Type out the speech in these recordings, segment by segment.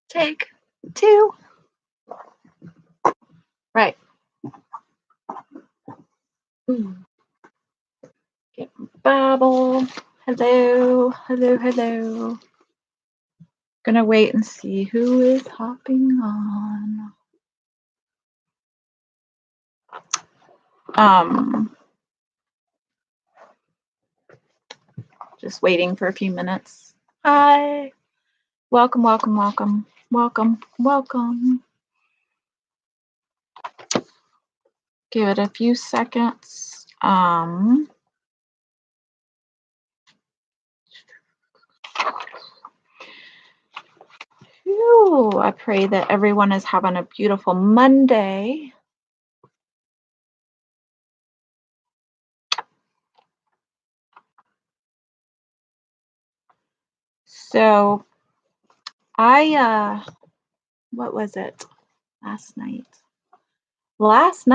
Take two. Right. Get Bible. Hello, hello, hello. Gonna wait and see who is hopping on. Just waiting for a few minutes. Hi. Welcome, welcome, welcome, welcome, welcome. Give it a few seconds. I pray that everyone is having a beautiful Monday. So what was it last night? Was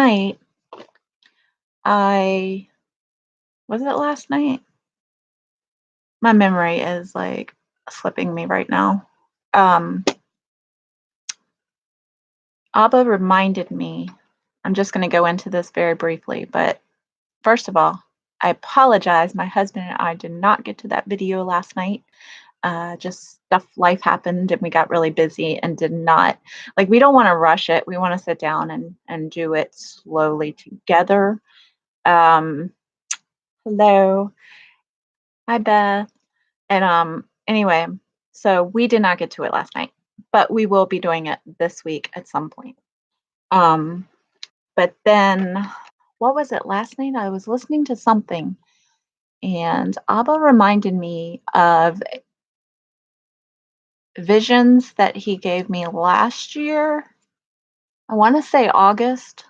it last night? My memory is like slipping me right now. Abba reminded me, I'm just going to go into this very briefly, but first of all, I apologize. My husband and I did not get to that video last night. Just life happened and we got really busy and did not, we don't want to rush it. We want to sit down and do it slowly together. Hello. Hi, Beth. And anyway, so we did not get to it last night, but we will be doing it this week at some point. But then, what was it last night? I was listening to something, and Abba reminded me of visions that he gave me last year. I want to say August,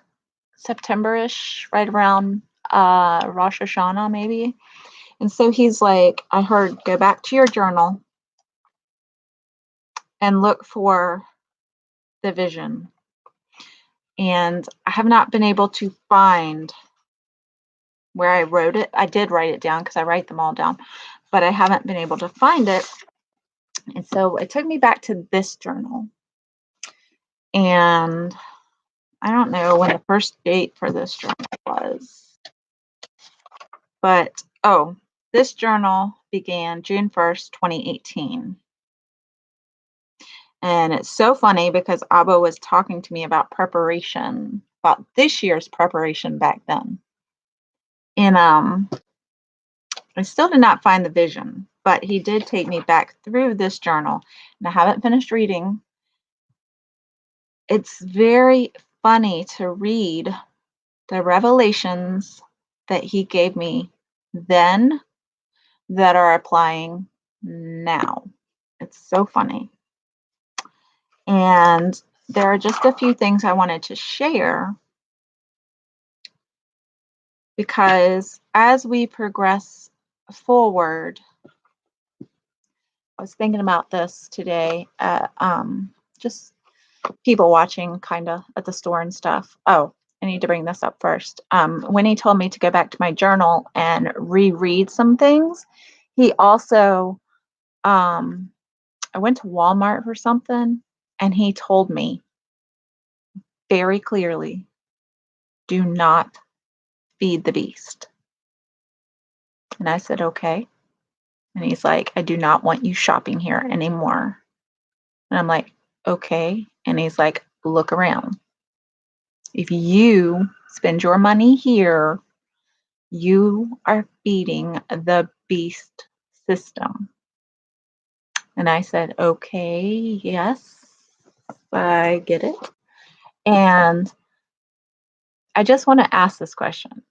September-ish, right around Rosh Hashanah, maybe. And so he's like, I heard, go back to your journal and look for the vision. And I have not been able to find where I wrote it. I did write it down because I write them all down, but I haven't been able to find it. And so it took me back to this journal. And I don't know when the first date for this journal was, but this journal began June 1st, 2018. And it's so funny because Abba was talking to me about preparation, about this year's preparation back then. And I still did not find the vision, but he did take me back through this journal, and I haven't finished reading. It's very funny to read the revelations that he gave me then that are applying now. It's so funny. And there are just a few things I wanted to share because as we progress forward, I was thinking about this today, just people watching kind of at the store and stuff. Oh, I need to bring this up first. When he told me to go back to my journal and reread some things, he also, I went to Walmart for something and he told me very clearly, do not feed the beast. And I said, okay. And he's like, I do not want you shopping here anymore. And I'm like, okay. And he's like, look around. If you spend your money here, you are feeding the beast system. And I said, okay, yes, I get it. And I just want to ask this question.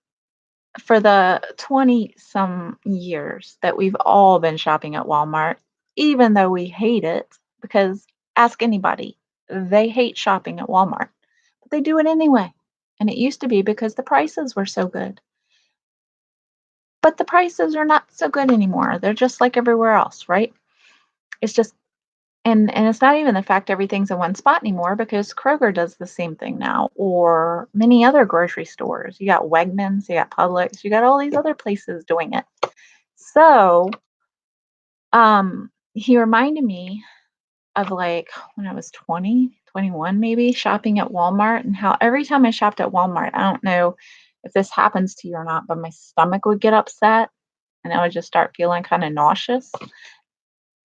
For the 20 some years that we've all been shopping at Walmart, even though we hate it, because ask anybody, they hate shopping at Walmart, but they do it anyway. And it used to be because the prices were so good. But the prices are not so good anymore. They're just like everywhere else, right? It's just, and it's not even the fact everything's in one spot anymore because Kroger does the same thing now, or many other grocery stores. You got Wegmans, you got Publix, you got all these other places doing it. So he reminded me of like when I was 20, 21 maybe, shopping at Walmart, and how every time I shopped at Walmart, I don't know if this happens to you or not, but my stomach would get upset and I would just start feeling kind of nauseous.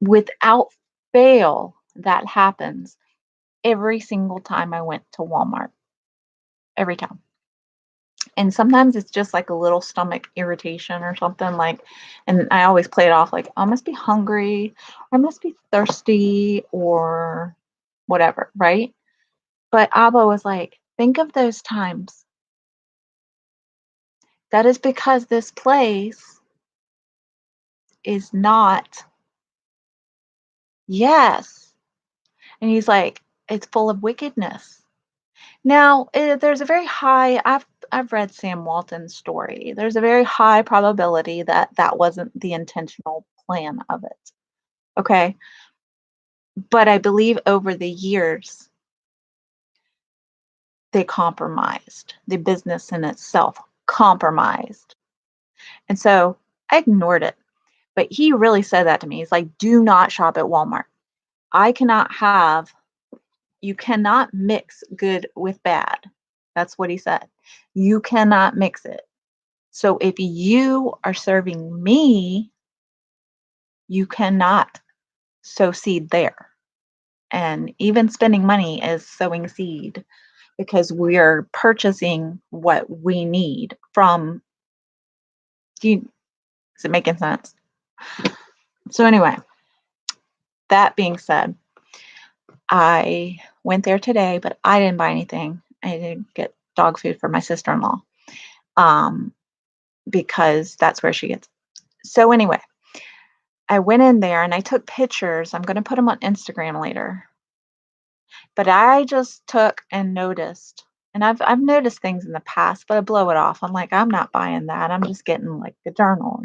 Without fail, that happens every single time I went to Walmart. Every time. And sometimes it's just like a little stomach irritation or something like, and I always play it off like I must be hungry or I must be thirsty or whatever, right? But Abba was like, think of those times. That is because this place is not, yes. And he's like, it's full of wickedness. Now, there's a very high, I've read Sam Walton's story. There's a very high probability that that wasn't the intentional plan of it. Okay. But I believe over the years, they compromised. The business in itself compromised. And so I ignored it. But he really said that to me. He's like, do not shop at Walmart. I cannot have, you cannot mix good with bad. That's what he said. You cannot mix it. So if you are serving me, you cannot sow seed there. And even spending money is sowing seed because we're purchasing what we need from. Is it making sense? So anyway, that being said, I went there today, but I didn't buy anything. I didn't get dog food for my sister-in-law because that's where she gets. So anyway, I went in there and I took pictures. I'm going to put them on Instagram later. But I just took and noticed, and I've noticed things in the past, but I blow it off. I'm like, I'm not buying that. I'm just getting like the journal,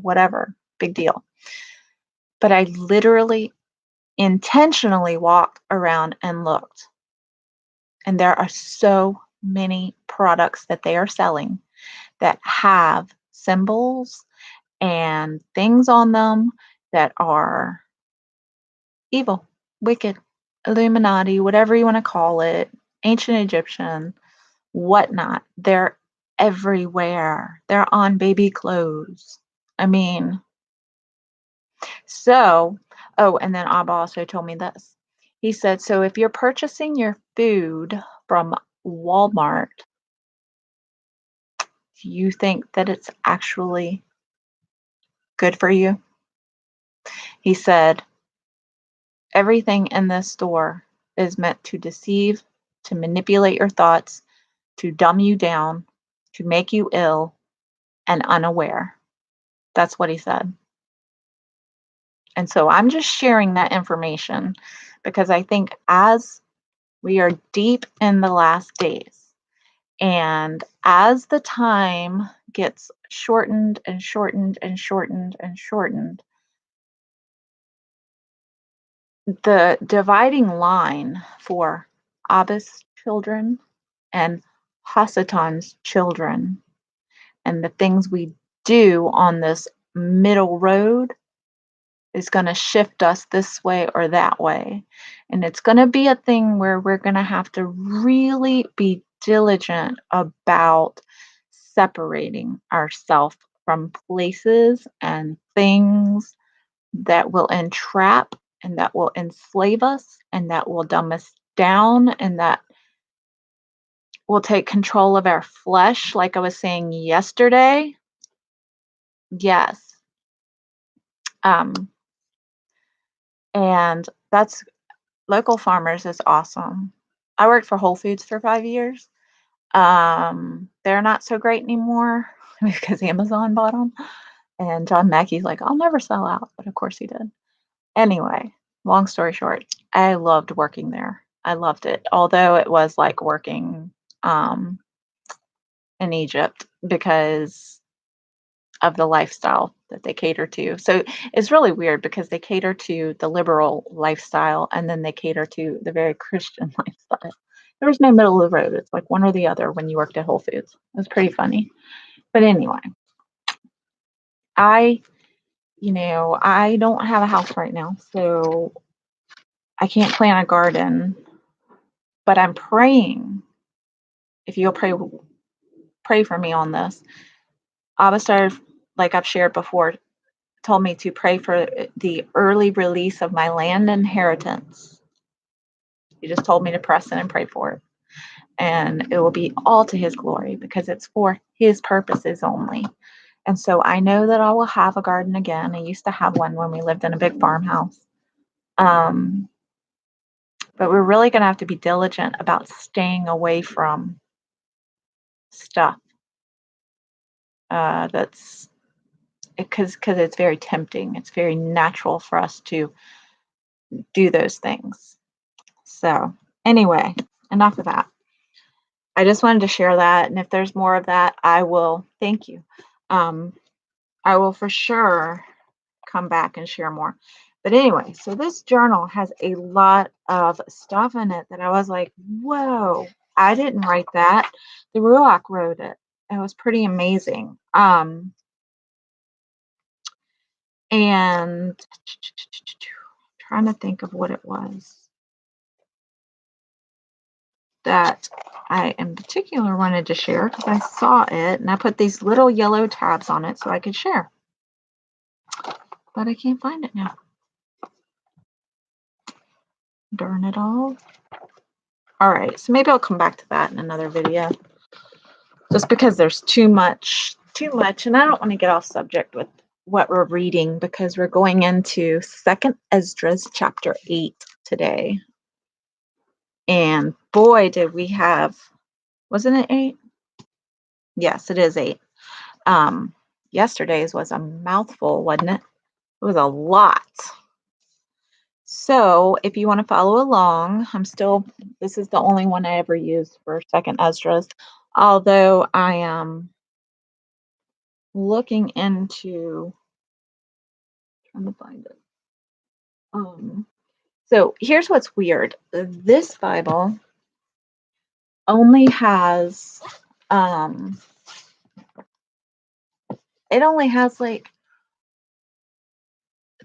whatever, big deal. But I literally intentionally walked around and looked, and there are so many products that they are selling that have symbols and things on them that are evil, wicked, Illuminati, whatever you want to call it, ancient Egyptian, whatnot. They're everywhere. They're on baby clothes. I mean, so, oh, and then Abba also told me this. He said, so if you're purchasing your food from Walmart, do you think that it's actually good for you? He said, everything in this store is meant to deceive, to manipulate your thoughts, to dumb you down, to make you ill and unaware. That's what he said. And so I'm just sharing that information because I think as we are deep in the last days and as the time gets shortened and shortened and shortened and shortened, the dividing line for Abba's children and Hasatan's children and the things we do on this middle road is going to shift us this way or that way. And it's going to be a thing where we're going to have to really be diligent about separating ourselves from places and things that will entrap and that will enslave us and that will dumb us down and that will take control of our flesh, like I was saying yesterday. Yes. And that's local farmers is awesome. I worked for Whole Foods for 5 years. They're not so great anymore because Amazon bought them. And John Mackey's like, I'll never sell out, but of course he did. Anyway, long story short, I loved working there. I loved it, although it was like working in Egypt because of the lifestyle that they cater to. So it's really weird because they cater to the liberal lifestyle and then they cater to the very Christian lifestyle. There was no middle of the road. It's like one or the other when you worked at Whole Foods. It was pretty funny. But anyway, I, I don't have a house right now. So I can't plant a garden, but I'm praying. If you'll pray for me on this. Abba started, like I've shared before, told me to pray for the early release of my land inheritance. He just told me to press in and pray for it. And it will be all to his glory because it's for his purposes only. And so I know that I will have a garden again. I used to have one when we lived in a big farmhouse. But we're really going to have to be diligent about staying away from stuff that's because it's very tempting. It's very natural for us to do those things. So anyway, enough of that. I just wanted to share that. And if there's more of that, I will. Thank you. I will for sure come back and share more. But anyway, so this journal has a lot of stuff in it that I was like, whoa, I didn't write that. The Ruach wrote it. It was pretty amazing. And trying to think of what it was that I in particular wanted to share because I saw it and I put these little yellow tabs on it so I could share. But I can't find it now. Darn it all. All right, so maybe I'll come back to that in another video. Just because there's too much, and I don't want to get off subject with what we're reading because we're going into 2nd Esdras chapter 8 today. And boy, did we have, wasn't it 8? Yes, it is 8. Yesterday's was a mouthful, wasn't it? It was a lot. So if you want to follow along, this is the only one I ever used for 2nd Esdras, although I am looking into, trying to find it. So here's what's weird. This Bible only has, it only has like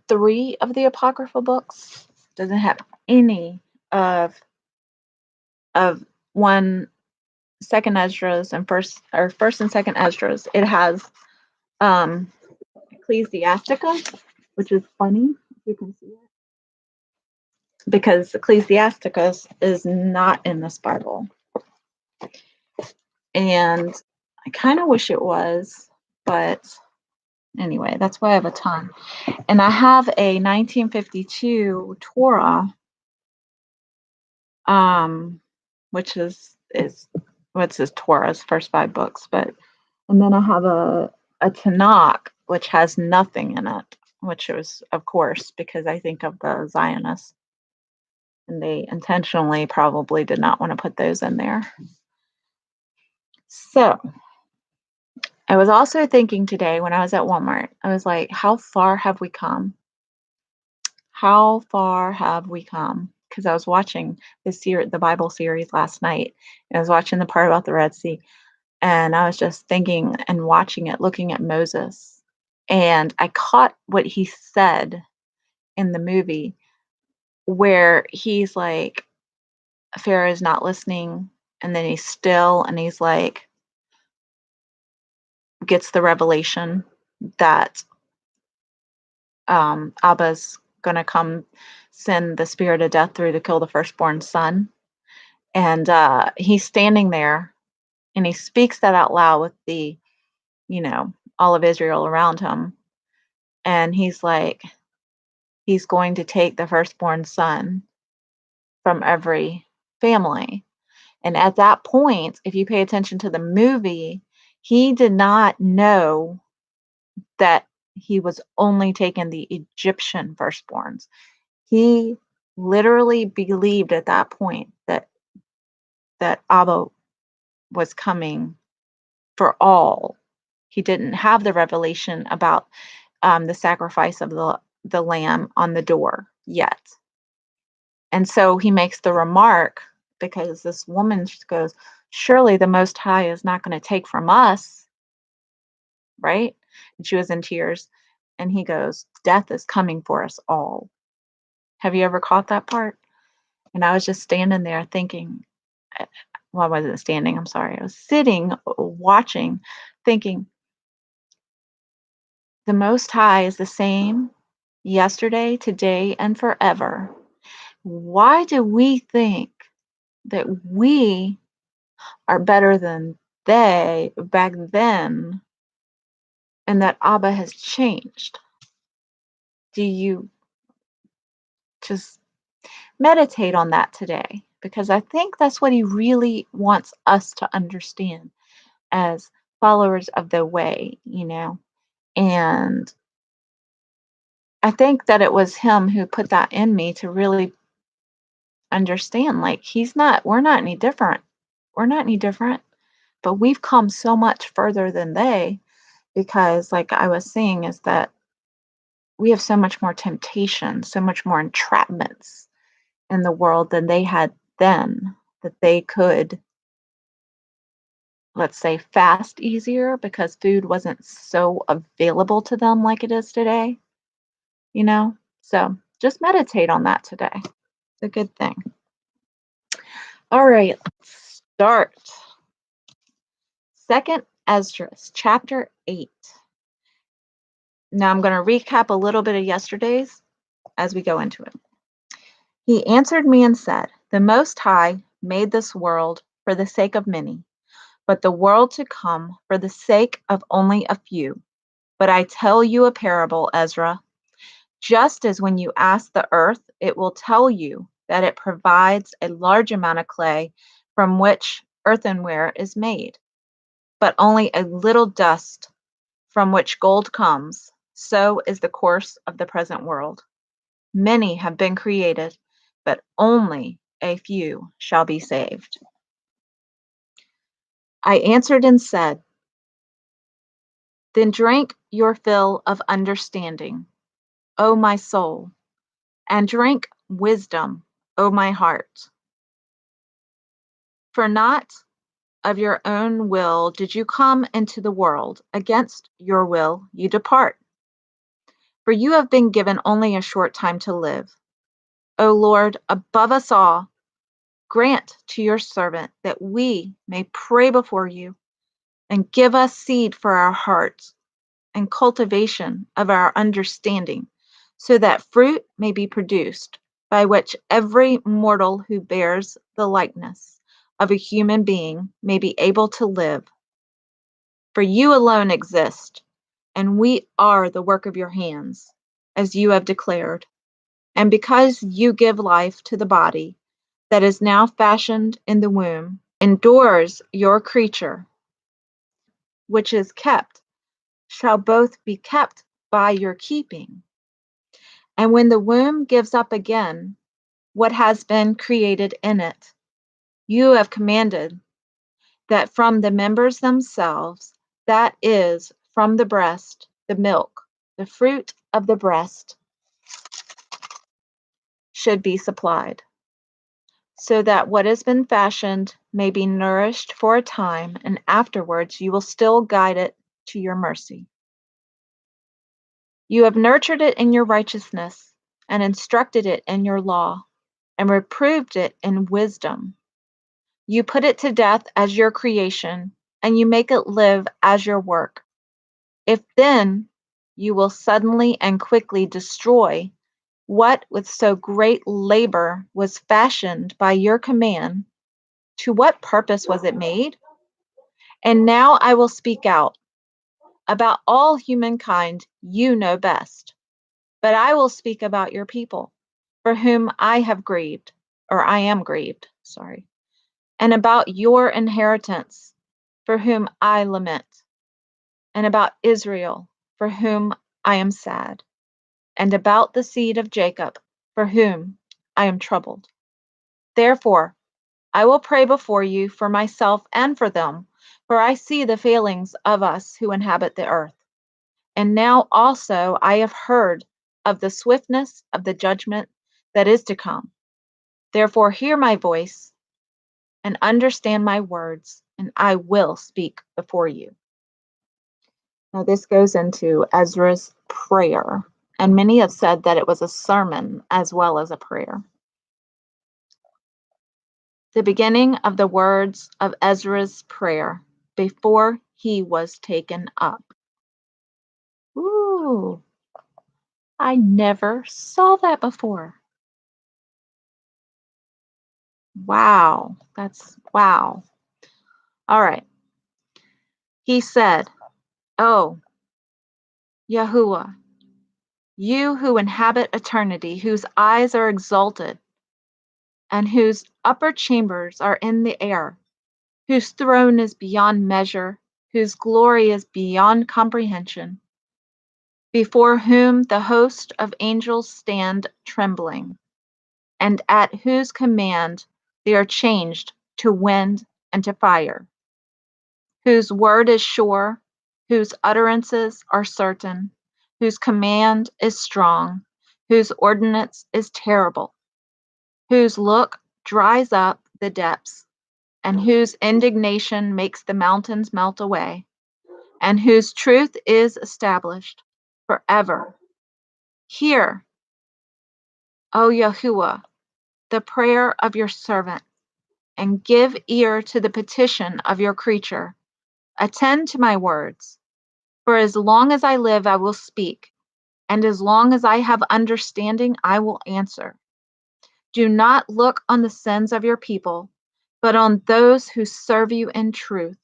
3 of the apocryphal books. Doesn't have any of 1, 2nd Esdras and first and 2nd Esdras. It has Ecclesiastica, which is funny if you can see it, because Ecclesiasticus is not in this Bible. And I kind of wish it was, but anyway, that's why I have a ton. And I have a 1952 Torah, which is what's his Torah's first 5 books, and then I have a Tanakh, which has nothing in it, which was, of course, because I think of the Zionists, and they intentionally probably did not want to put those in there. So I was also thinking today when I was at Walmart, I was like, how far have we come? How far have we come? Because I was watching the Bible series last night, and I was watching the part about the Red Sea, and I was just thinking and watching it, looking at Moses, and I caught what he said in the movie where he's like, Pharaoh is not listening, and then he's still, and he's like, gets the revelation that Abba's gonna come send the spirit of death through to kill the firstborn son. And he's standing there and he speaks that out loud with the, all of Israel around him. And he's like, he's going to take the firstborn son from every family. And at that point, if you pay attention to the movie, he did not know that he was only taking the Egyptian firstborns. He literally believed at that point that Abba was coming for all. He didn't have the revelation about the sacrifice of the lamb on the door yet. And so he makes the remark, because this woman goes, surely the Most High is not going to take from us, right? And she was in tears. And he goes, death is coming for us all. Have you ever caught that part? And I was just standing there thinking, well, I wasn't standing, I'm sorry. I was sitting, watching, thinking, the Most High is the same yesterday, today, and forever. Why do we think that we are better than they back then and that Abba has changed? Do you just meditate on that today? Because I think that's what he really wants us to understand as followers of the way, And I think that it was him who put that in me to really understand, like, we're not any different. We're not any different, but we've come so much further than they, because like I was saying, is that we have so much more temptation, so much more entrapments in the world than they had then, that they could, let's say, fast easier because food wasn't so available to them like it is today, you know? So just meditate on that today. It's a good thing. All right, let's start. Second Esdras, chapter 8. Now I'm going to recap a little bit of yesterday's as we go into it. He answered me and said, the Most High made this world for the sake of many, but the world to come for the sake of only a few. But I tell you a parable, Ezra. Just as when you ask the earth, it will tell you that it provides a large amount of clay from which earthenware is made, but only a little dust from which gold comes, so is the course of the present world. Many have been created, but only a few shall be saved. I answered and said, then drink your fill of understanding, O my soul, and drink wisdom, O my heart. For not of your own will did you come into the world, against your will you depart. For you have been given only a short time to live. O Lord, above us all, grant to your servant that we may pray before you, and give us seed for our hearts and cultivation of our understanding, so that fruit may be produced, by which every mortal who bears the likeness of a human being may be able to live. For you alone exist, and we are the work of your hands, as you have declared. And because you give life to the body that is now fashioned in the womb, endures your creature, which is kept, shall both be kept by your keeping. And when the womb gives up again what has been created in it, you have commanded that from the members themselves, that is, from the breast, the milk, the fruit of the breast, should be supplied, so that what has been fashioned may be nourished for a time, and afterwards you will still guide it to your mercy. You have nurtured it in your righteousness, and instructed it in your law, and reproved it in wisdom. You put it to death as your creation, and you make it live as your work. If then you will suddenly and quickly destroy what with so great labor was fashioned by your command, to what purpose was it made? And now I will speak out. About all humankind you know best, but I will speak about your people, for whom I have grieved, or I am grieved, and about your inheritance, for whom I lament, and about Israel, for whom I am sad, and about the seed of Jacob, for whom I am troubled. Therefore, I will pray before you for myself and for them, for I see the failings of us who inhabit the earth. And now also I have heard of the swiftness of the judgment that is to come. Therefore, hear my voice and understand my words, and I will speak before you. Now, this goes into Ezra's prayer, and many have said that it was a sermon as well as a prayer. The beginning of the words of Ezra's prayer before he was taken up. Ooh, I never saw that before. Wow, that's wow. All right. He said, "Oh, Yahuah, you who inhabit eternity, whose eyes are exalted, and whose upper chambers are in the air, whose throne is beyond measure, whose glory is beyond comprehension, before whom the host of angels stand trembling, and at whose command they are changed to wind and to fire, whose word is sure, whose utterances are certain, whose command is strong, whose ordinance is terrible, whose look dries up the depths, and whose indignation makes the mountains melt away, and whose truth is established forever. Hear, O Yahuah, the prayer of your servant, and give ear to the petition of your creature. Attend to my words, for as long as I live, I will speak, and as long as I have understanding, I will answer. Do not look on the sins of your people, but on those who serve you in truth.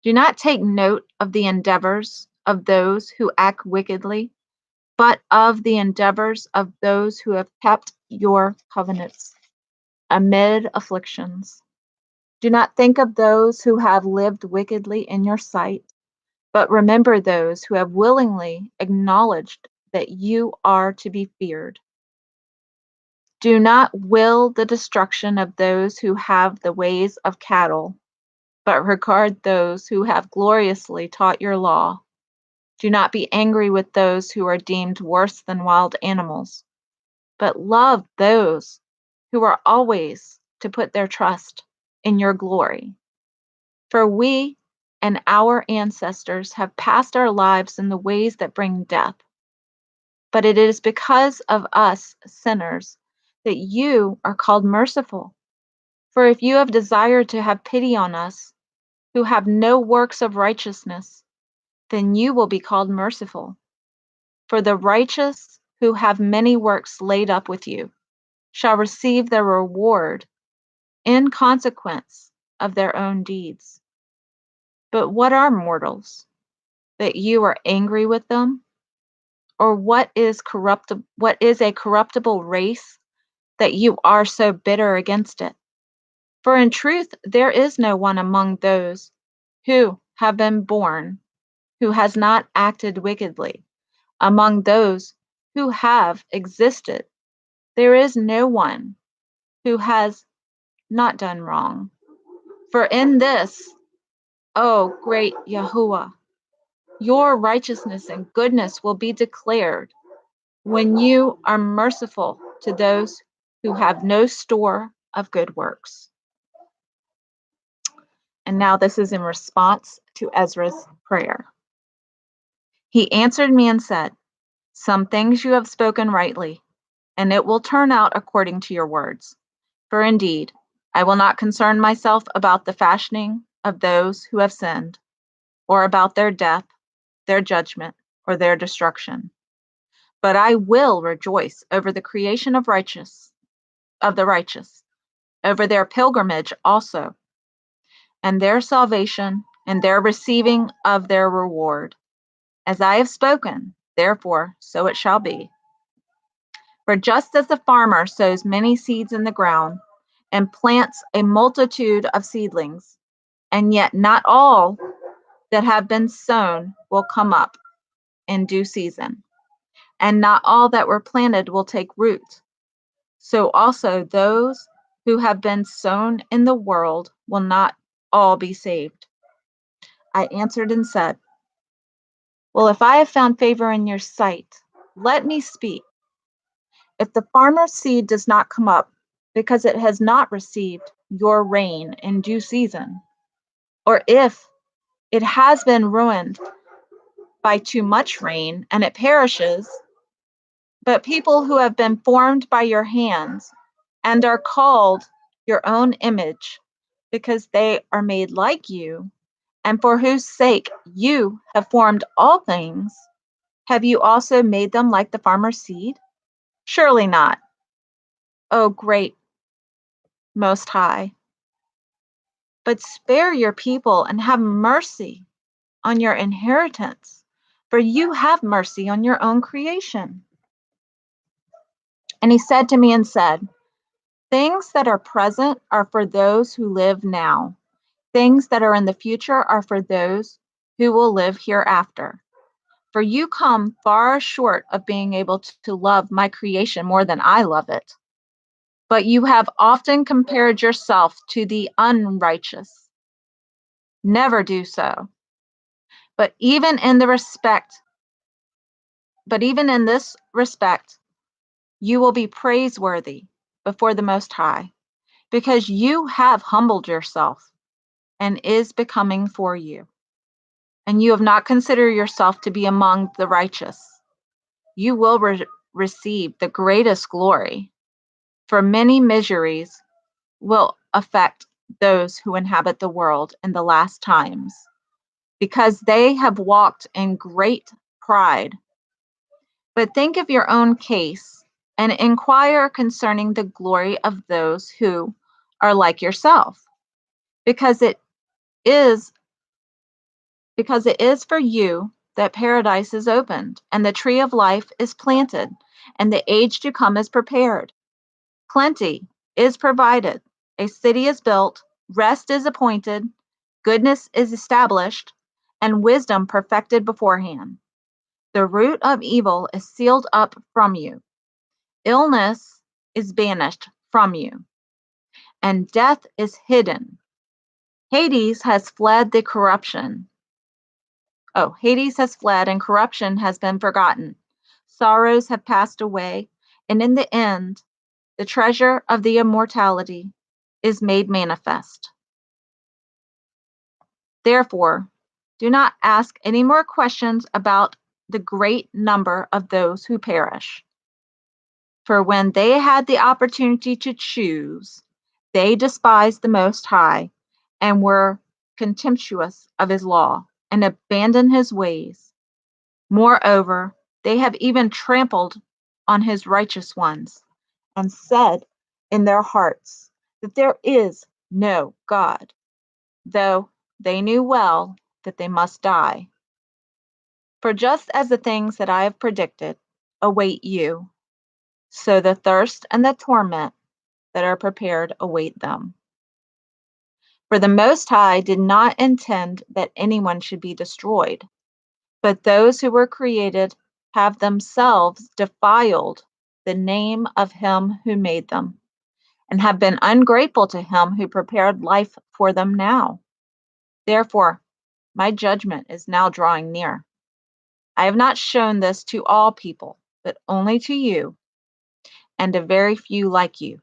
Do not take note of the endeavors of those who act wickedly, but of the endeavors of those who have kept your covenants amid afflictions. Do not think of those who have lived wickedly in your sight, but remember those who have willingly acknowledged that you are to be feared. Do not will the destruction of those who have the ways of cattle, but regard those who have gloriously taught your law. Do not be angry with those who are deemed worse than wild animals, but love those who are always to put their trust in your glory. For we and our ancestors have passed our lives in the ways that bring death. But it is because of us sinners that you are called merciful. For if you have desired to have pity on us, who have no works of righteousness, then you will be called merciful. For the righteous who have many works laid up with you shall receive their reward in consequence of their own deeds. But what are mortals, that you are angry with them? Or what is a corruptible race, that you are so bitter against it? For in truth there is no one among those who have been born who has not acted wickedly. Among those who have existed, there is no one who has not done wrong. For in this, O great Yahuah, your righteousness and goodness will be declared when you are merciful to those who have no store of good works. And now this is in response to Ezra's prayer. He answered me and said, "Some things you have spoken rightly, and it will turn out according to your words. For indeed, I will not concern myself about the fashioning of those who have sinned, or about their death, their judgment, or their destruction. But I will rejoice over the creation of the righteous, over their pilgrimage also, and their salvation, and their receiving of their reward. As I have spoken, therefore, so it shall be. For just as the farmer sows many seeds in the ground, and plants a multitude of seedlings, and yet not all that have been sown will come up in due season, and not all that were planted will take root, so also those who have been sown in the world will not all be saved." I answered and said, "Well, if I have found favor in your sight, let me speak. If the farmer's seed does not come up because it has not received your rain in due season, or if it has been ruined by too much rain and it perishes, but people who have been formed by your hands and are called your own image, because they are made like you, and for whose sake you have formed all things, have you also made them like the farmer's seed? Surely not, O great Most High. But spare your people and have mercy on your inheritance, for you have mercy on your own creation. And he said to me and said, things that are present are for those who live now. Things that are in the future are for those who will live hereafter. For you come far short of being able to love my creation more than I love it. But you have often compared yourself to the unrighteous. Never do so. But even in this respect, you will be praiseworthy before the Most High, because you have humbled yourself and is becoming for you. And you have not considered yourself to be among the righteous. You will receive the greatest glory, for many miseries will affect those who inhabit the world in the last times, because they have walked in great pride. But think of your own case and inquire concerning the glory of those who are like yourself, because it is for you that paradise is opened, and the tree of life is planted, and the age to come is prepared. Plenty is provided, a city is built, rest is appointed, goodness is established, and wisdom perfected beforehand. The root of evil is sealed up from you. Illness is banished from you, and death is hidden. Hades has fled the corruption. Hades has fled, and corruption has been forgotten. Sorrows have passed away, and in the end, the treasure of the immortality is made manifest. Therefore, do not ask any more questions about the great number of those who perish. For when they had the opportunity to choose, they despised the Most High and were contemptuous of his law and abandoned his ways. Moreover, they have even trampled on his righteous ones and said in their hearts that there is no God, though they knew well that they must die. For just as the things that I have predicted await you, so the thirst and the torment that are prepared await them. For the Most High did not intend that anyone should be destroyed, but those who were created have themselves defiled the name of him who made them, and have been ungrateful to him who prepared life for them now. Therefore, my judgment is now drawing near. I have not shown this to all people, but only to you, and a very few like you.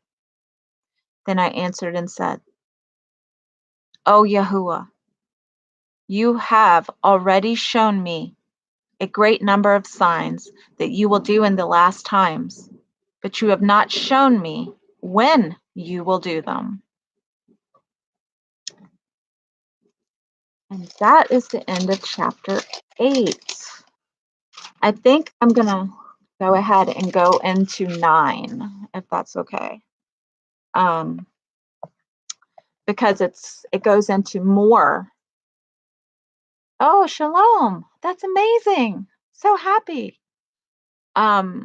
Then I answered and said, O Yahuah, you have already shown me a great number of signs that you will do in the last times, but you have not shown me when you will do them. And that is the end of chapter 8. I think I'm going to go ahead and go into 9, if that's okay. Because it goes into more. Oh, Shalom. That's amazing. So happy. Wow,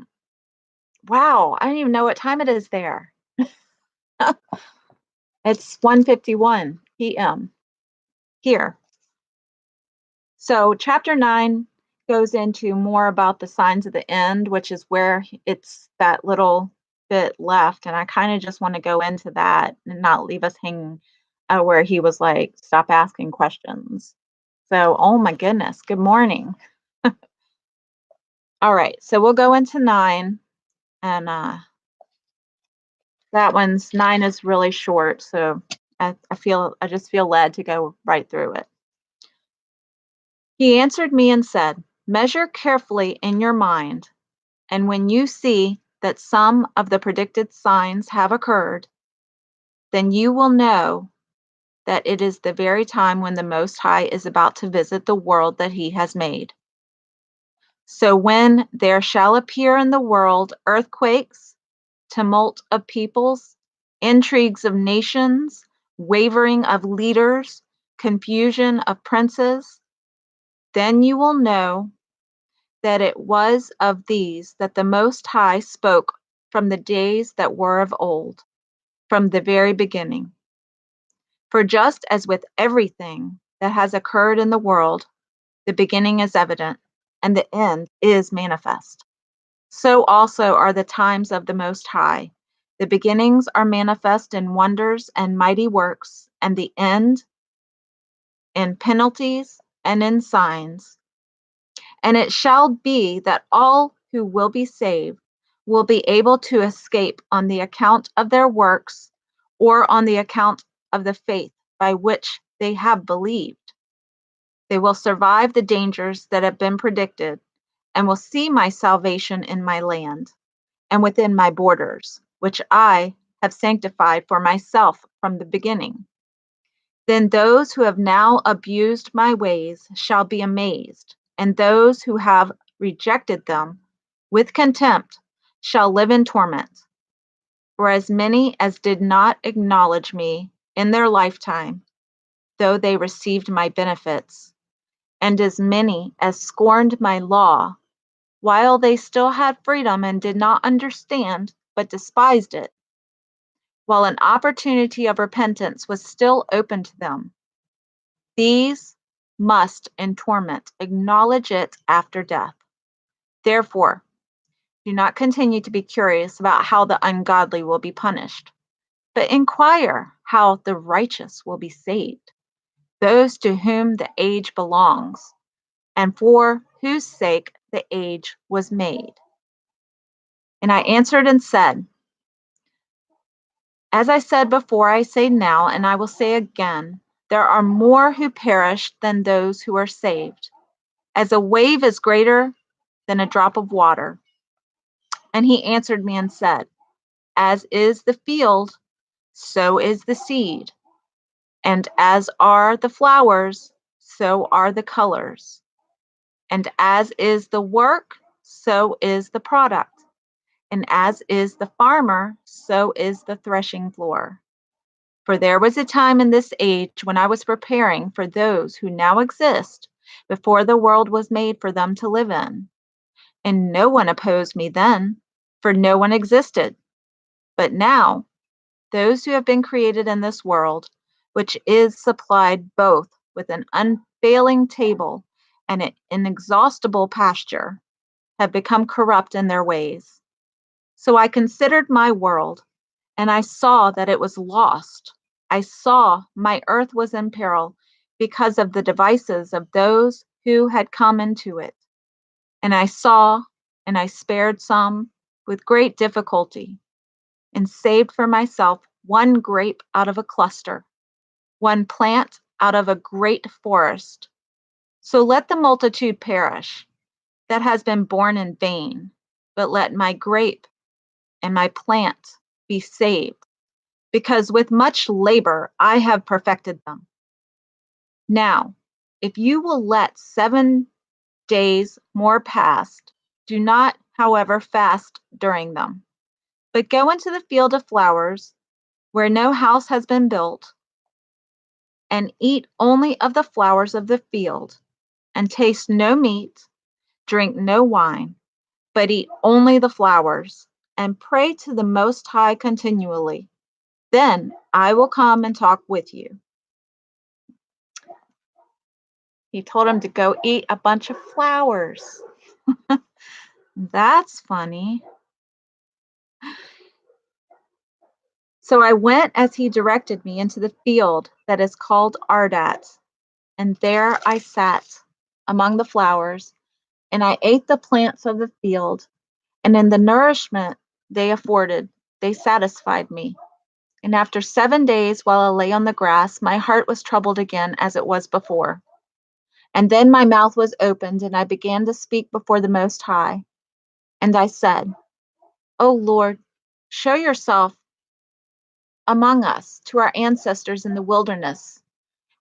I don't even know what time it is there. It's 1:51 p.m. here. So chapter 9 goes into more about the signs of the end, which is where it's that little bit left. And I kind of just want to go into that and not leave us hanging where he was like, stop asking questions. So, oh my goodness, good morning. All right, so we'll go into 9, and that 9 is really short, so I just feel led to go right through it. He answered me and said, measure carefully in your mind, and when you see that some of the predicted signs have occurred, then you will know that it is the very time when the Most High is about to visit the world that he has made. So when there shall appear in the world earthquakes, tumult of peoples, intrigues of nations, wavering of leaders, confusion of princes, then you will know that it was of these that the Most High spoke from the days that were of old, from the very beginning. For just as with everything that has occurred in the world, the beginning is evident, and the end is manifest. So also are the times of the Most High. The beginnings are manifest in wonders and mighty works, and the end in penalties and in signs. And it shall be that all who will be saved will be able to escape on the account of their works or on the account of the faith by which they have believed. They will survive the dangers that have been predicted and will see my salvation in my land and within my borders, which I have sanctified for myself from the beginning. Then those who have now abused my ways shall be amazed, and those who have rejected them with contempt shall live in torment. For as many as did not acknowledge me in their lifetime, though they received my benefits, and as many as scorned my law, while they still had freedom and did not understand, but despised it, while an opportunity of repentance was still open to them, these must in torment acknowledge it after death. Therefore, do not continue to be curious about how the ungodly will be punished, but inquire how the righteous will be saved, those to whom the age belongs, and for whose sake the age was made. And I answered and said, as I said before, I say now, and I will say again, there are more who perish than those who are saved. As a wave is greater than a drop of water. And he answered me and said, as is the field, so is the seed. And as are the flowers, so are the colors. And as is the work, so is the product. And as is the farmer, so is the threshing floor. For there was a time in this age when I was preparing for those who now exist before the world was made for them to live in. And no one opposed me then, for no one existed. But now, those who have been created in this world, which is supplied both with an unfailing table and an inexhaustible pasture, have become corrupt in their ways. So I considered my world, and I saw that it was lost. I saw my earth was in peril because of the devices of those who had come into it. And I saw, and I spared some with great difficulty, and saved for myself one grape out of a cluster, one plant out of a great forest. So let the multitude perish that has been born in vain, but let my grape and my plant be saved, because with much labor I have perfected them. Now, if you will let 7 days more pass, do not, however, fast during them, but go into the field of flowers, where no house has been built, and eat only of the flowers of the field, and taste no meat, drink no wine, but eat only the flowers, and pray to the Most High continually. Then I will come and talk with you. He told him to go eat a bunch of flowers. That's funny. So I went as he directed me into the field that is called Ardat, and there I sat among the flowers, and I ate the plants of the field, and in the nourishment they afforded, they satisfied me. And after 7 days, while I lay on the grass, my heart was troubled again as it was before. And then my mouth was opened, and I began to speak before the Most High. And I said, O Lord, show yourself among us to our ancestors in the wilderness,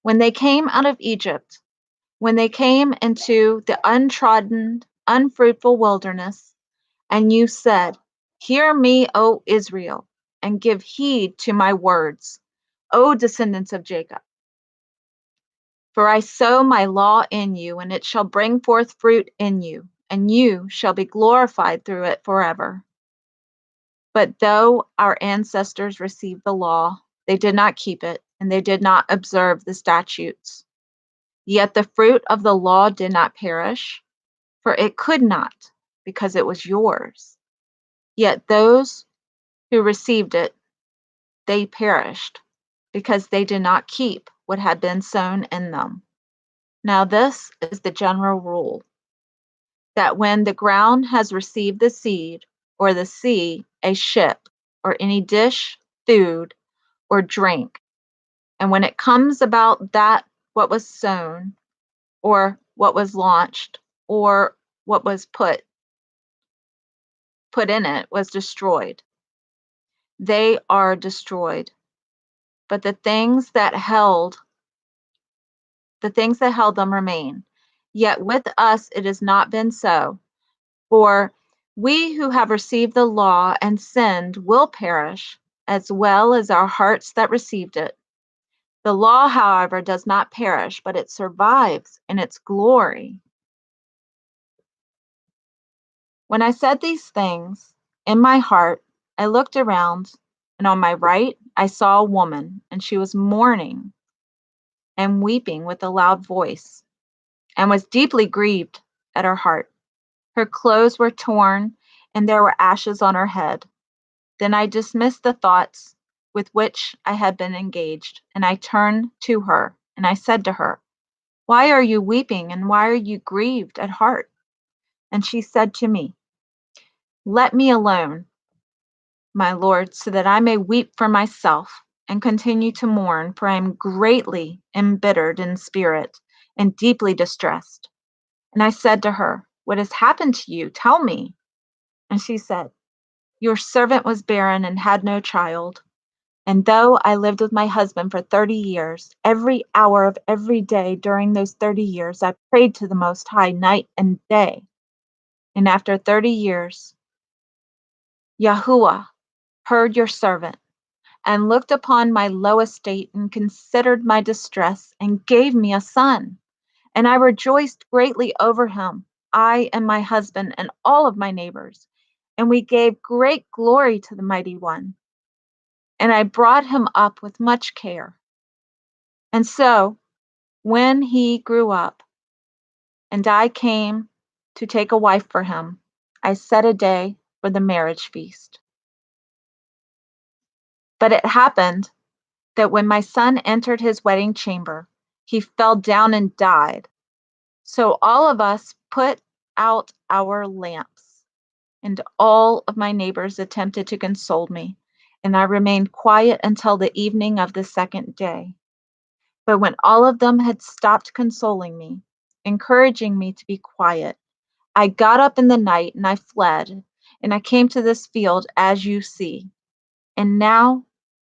when they came out of Egypt, when they came into the untrodden, unfruitful wilderness, and you said, Hear me, O Israel, and give heed to my words, O descendants of Jacob. For I sow my law in you, and it shall bring forth fruit in you, and you shall be glorified through it forever. But though our ancestors received the law, they did not keep it, and they did not observe the statutes. Yet the fruit of the law did not perish, for it could not, because it was yours. Yet those who received it, they perished, because they did not keep what had been sown in them. Now this is the general rule, that when the ground has received the seed, or the sea, a ship, or any dish, food, or drink, and when it comes about that what was sown, or what was launched, or what was put in it was destroyed, they are destroyed. But the things that held them remain. Yet with us it has not been so. For we who have received the law and sinned will perish, as well as our hearts that received it. The law, however, does not perish, but it survives in its glory. When I said these things, in my heart I looked around, and on my right I saw a woman, and she was mourning and weeping with a loud voice, and was deeply grieved at her heart. Her clothes were torn, and there were ashes on her head. Then I dismissed the thoughts with which I had been engaged, and I turned to her, and I said to her, Why are you weeping, and why are you grieved at heart? And she said to me, Let me alone, my Lord, so that I may weep for myself and continue to mourn, for I am greatly embittered in spirit and deeply distressed. And I said to her, What has happened to you? Tell me. And she said, Your servant was barren and had no child. And though I lived with my husband for 30 years, every hour of every day during those 30 years, I prayed to the Most High night and day. And after 30 years, Yahuah heard your servant and looked upon my low estate and considered my distress and gave me a son. And I rejoiced greatly over him, I and my husband and all of my neighbors. And we gave great glory to the Mighty One. And I brought him up with much care. And so, when he grew up, and I came to take a wife for him, I set a day for the marriage feast. But it happened that when my son entered his wedding chamber, he fell down and died. So all of us put out our lamps, and all of my neighbors attempted to console me, and I remained quiet until the evening of the second day. But when all of them had stopped consoling me, encouraging me to be quiet, I got up in the night and I fled, and I came to this field as you see. And now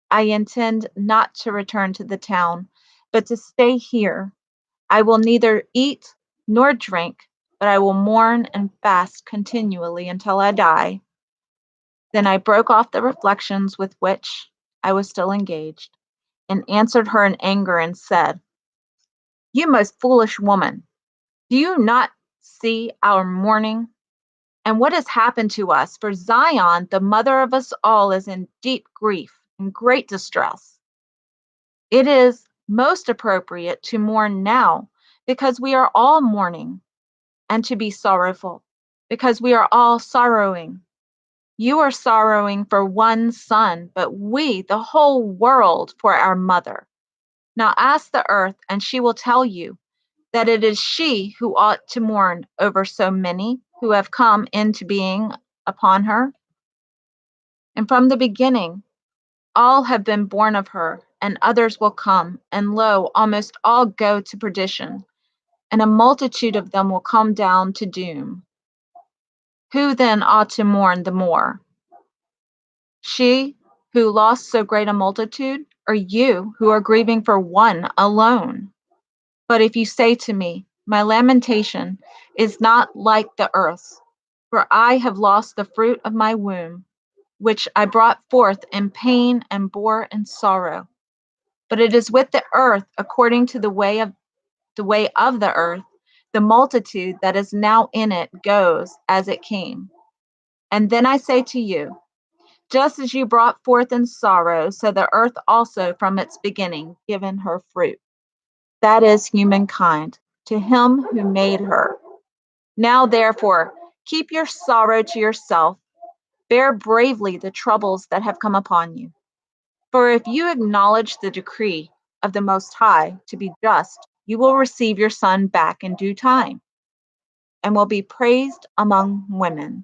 I intend not to return to the town, but to stay here. I will neither eat nor drink, but I will mourn and fast continually until I die. Then I broke off the reflections with which I was still engaged, and answered her in anger and said, You most foolish woman, do you not see our mourning? And what has happened to us? For Zion, the mother of us all, is in deep grief and great distress. It is most appropriate to mourn now, because we are all mourning, and to be sorrowful, because we are all sorrowing. You are sorrowing for one son, but we, the whole world, for our mother. Now ask the earth, and she will tell you that it is she who ought to mourn over so many who have come into being upon her. And from the beginning, all have been born of her, and others will come, and lo, almost all go to perdition, and a multitude of them will come down to doom. Who then ought to mourn the more? She who lost so great a multitude, or you who are grieving for one alone? But if you say to me, my lamentation is not like the earth's, for I have lost the fruit of my womb, which I brought forth in pain and bore in sorrow. But it is with the earth according to the way of the earth, the multitude that is now in it goes as it came. And then I say to you, just as you brought forth in sorrow, so the earth also from its beginning given her fruit. That is humankind, to him who made her. Now therefore, keep your sorrow to yourself, bear bravely the troubles that have come upon you. For if you acknowledge the decree of the Most High to be just, you will receive your son back in due time, and will be praised among women.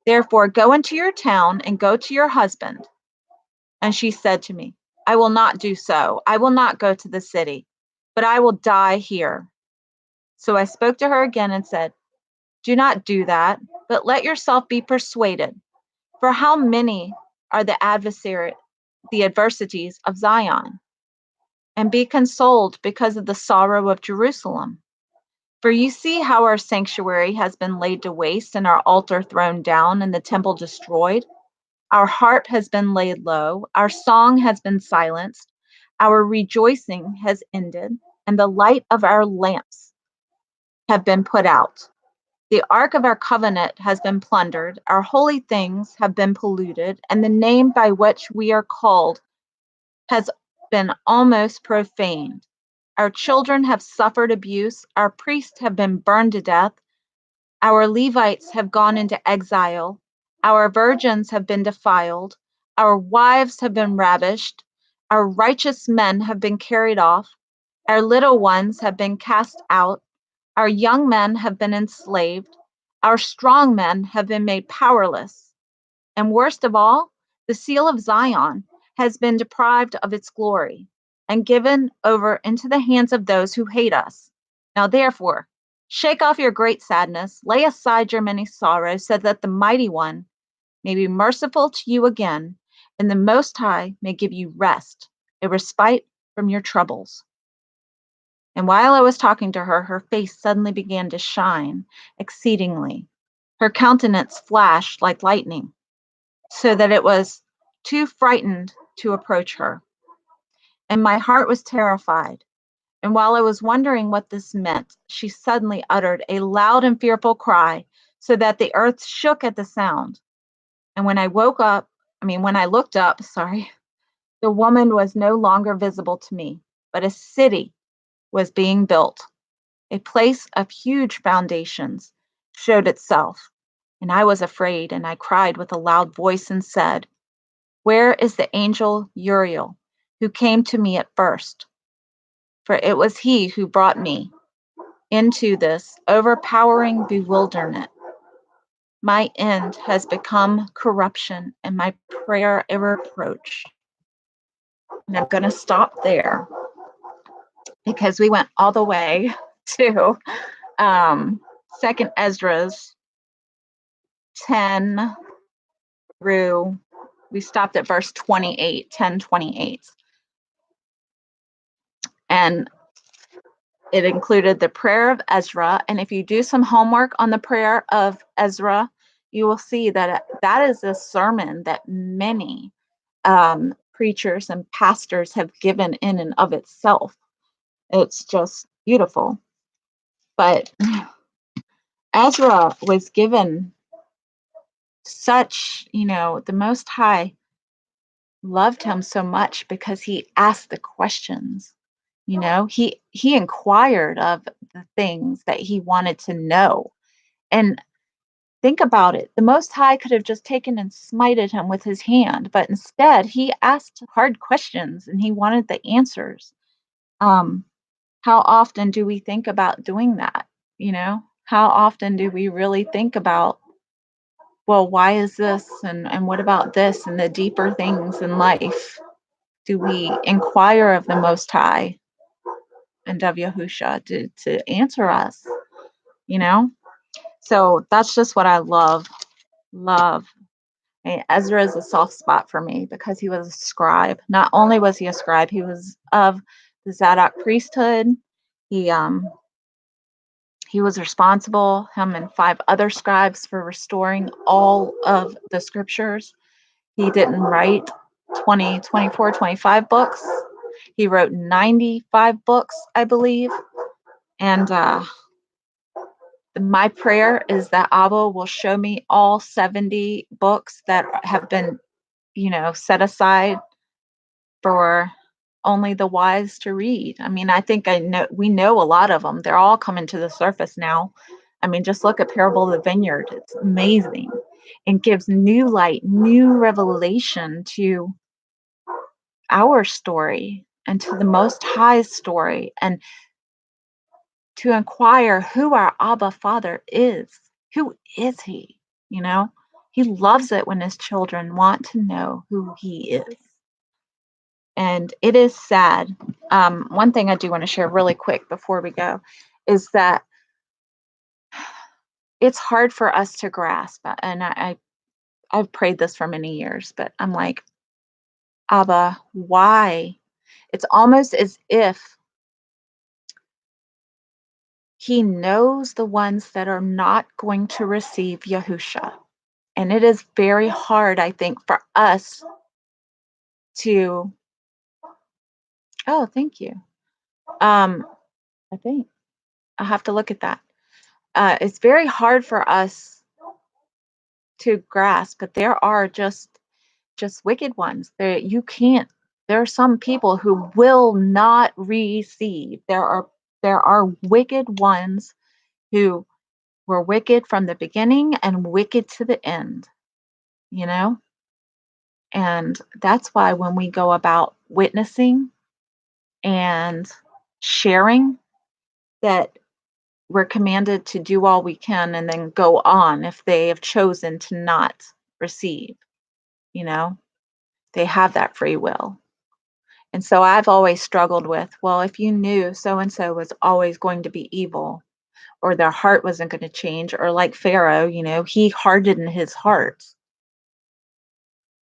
Therefore, go into your town and go to your husband. And she said to me, I will not do so. I will not go to the city, but I will die here. So I spoke to her again and said, do not do that, but let yourself be persuaded. For how many are the adversities of Zion? And be consoled because of the sorrow of Jerusalem. For you see how our sanctuary has been laid to waste, and our altar thrown down, and the temple destroyed. Our harp has been laid low, our song has been silenced, our rejoicing has ended, and the light of our lamps have been put out. The ark of our covenant has been plundered, our holy things have been polluted, and the name by which we are called has been almost profaned. Our children have suffered abuse, our priests have been burned to death, our Levites have gone into exile, our virgins have been defiled, our wives have been ravished, our righteous men have been carried off, our little ones have been cast out, our young men have been enslaved, our strong men have been made powerless. And worst of all, the seal of Zion has been deprived of its glory and given over into the hands of those who hate us. Now, therefore, shake off your great sadness, lay aside your many sorrows, so that the Mighty One may be merciful to you again, and the Most High may give you rest, a respite from your troubles. And while I was talking to her, her face suddenly began to shine exceedingly. Her countenance flashed like lightning, so that it was too frightened to approach her. And my heart was terrified. And while I was wondering what this meant, she suddenly uttered a loud and fearful cry, so that the earth shook at the sound. And when I looked up, the woman was no longer visible to me, but a city was being built. A place of huge foundations showed itself. And I was afraid, and I cried with a loud voice and said, where is the angel Uriel, who came to me at first? For it was he who brought me into this overpowering bewilderment. My end has become corruption, and my prayer a reproach. And I'm going to stop there because we went all the way to 2nd Esdras 10 through, we stopped at verse 28, 10:28. And it included the Prayer of Ezra. And if you do some homework on the Prayer of Ezra, you will see that that is a sermon that many preachers and pastors have given in and of itself. It's just beautiful. But Ezra was given such, the Most High loved him so much because he asked the questions. He inquired of the things that he wanted to know. And think about it. The Most High could have just taken and smited him with his hand, but instead he asked hard questions and he wanted the answers. How often do we think about doing that? How often do we really think about, well, why is this? And what about this? And the deeper things in life? Do we inquire of the Most High and of Yahusha to answer us? So that's just what I love. And Ezra is a soft spot for me because he was a scribe. Not only was he a scribe, he was of the Zadok priesthood. He was responsible, him and 5 other scribes, for restoring all of the scriptures. He didn't write 20, 24, 25 books. He wrote 95 books, I believe. And my prayer is that Abba will show me all 70 books that have been, set aside for only the wise to read. I mean, I think we know a lot of them. They're all coming to the surface now. I mean, just look at Parable of the Vineyard. It's amazing. It gives new light, new revelation to our story and to the Most High's story, and to inquire who our Abba Father is. Who is He? He loves it when His children want to know who He is. And it is sad. One thing I do want to share really quick before we go is that it's hard for us to grasp. And I've prayed this for many years, but I'm like, Abba, why? It's almost as if He knows the ones that are not going to receive Yahusha. And it is very hard, I think, for us to, oh, thank you. I think I have to look at that. It's very hard for us to grasp, but there are just wicked ones. There are some people who will not receive. There are wicked ones who were wicked from the beginning and wicked to the end, And that's why when we go about witnessing and sharing, that we're commanded to do all we can and then go on if they have chosen to not receive. They have that free will. And so I've always struggled with, well, if you knew so and so was always going to be evil, or their heart wasn't going to change, or like Pharaoh, he hardened his heart.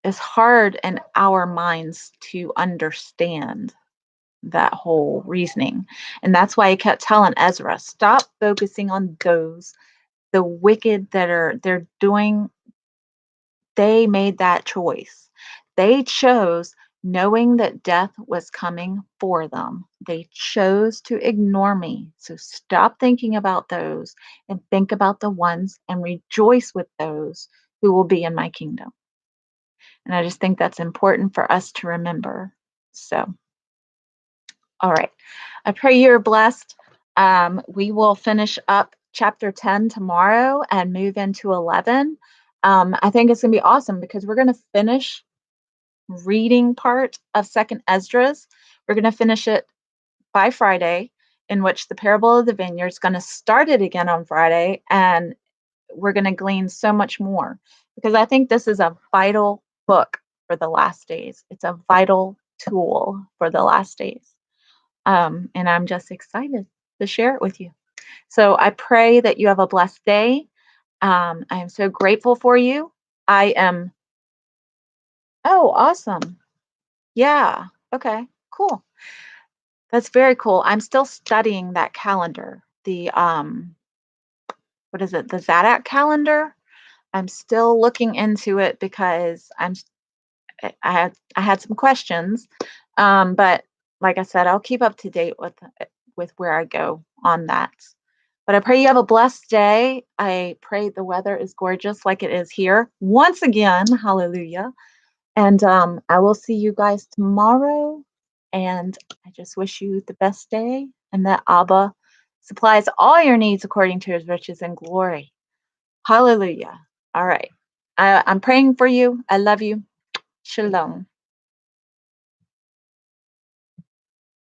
It's hard in our minds to understand that whole reasoning. And that's why I kept telling Ezra, stop focusing on the wicked they're doing. They made that choice. They chose, knowing that death was coming for them. They chose to ignore me. So stop thinking about those and think about the ones and rejoice with those who will be in my kingdom. And I just think that's important for us to remember. So, all right. I pray you're blessed. We will finish up chapter 10 tomorrow and move into 11. I think it's going to be awesome because we're going to finish reading part of 2nd Esdras. We're going to finish it by Friday, in which the Parable of the Vineyard is going to start it again on Friday, and we're going to glean so much more because I think this is a vital book for the last days. It's a vital tool for the last days. And I'm just excited to share it with you. So I pray that you have a blessed day. I am so grateful for you. Oh, awesome. Yeah. Okay, cool. That's very cool. I'm still studying that calendar. What is it? The Zadok calendar. I'm still looking into it because I had some questions. But like I said, I'll keep up to date with where I go on that. But I pray you have a blessed day. I pray the weather is gorgeous like it is here. Once again, hallelujah. And I will see you guys tomorrow. And I just wish you the best day and that Abba supplies all your needs according to His riches and glory. Hallelujah. All right. I'm praying for you. I love you. Shalom.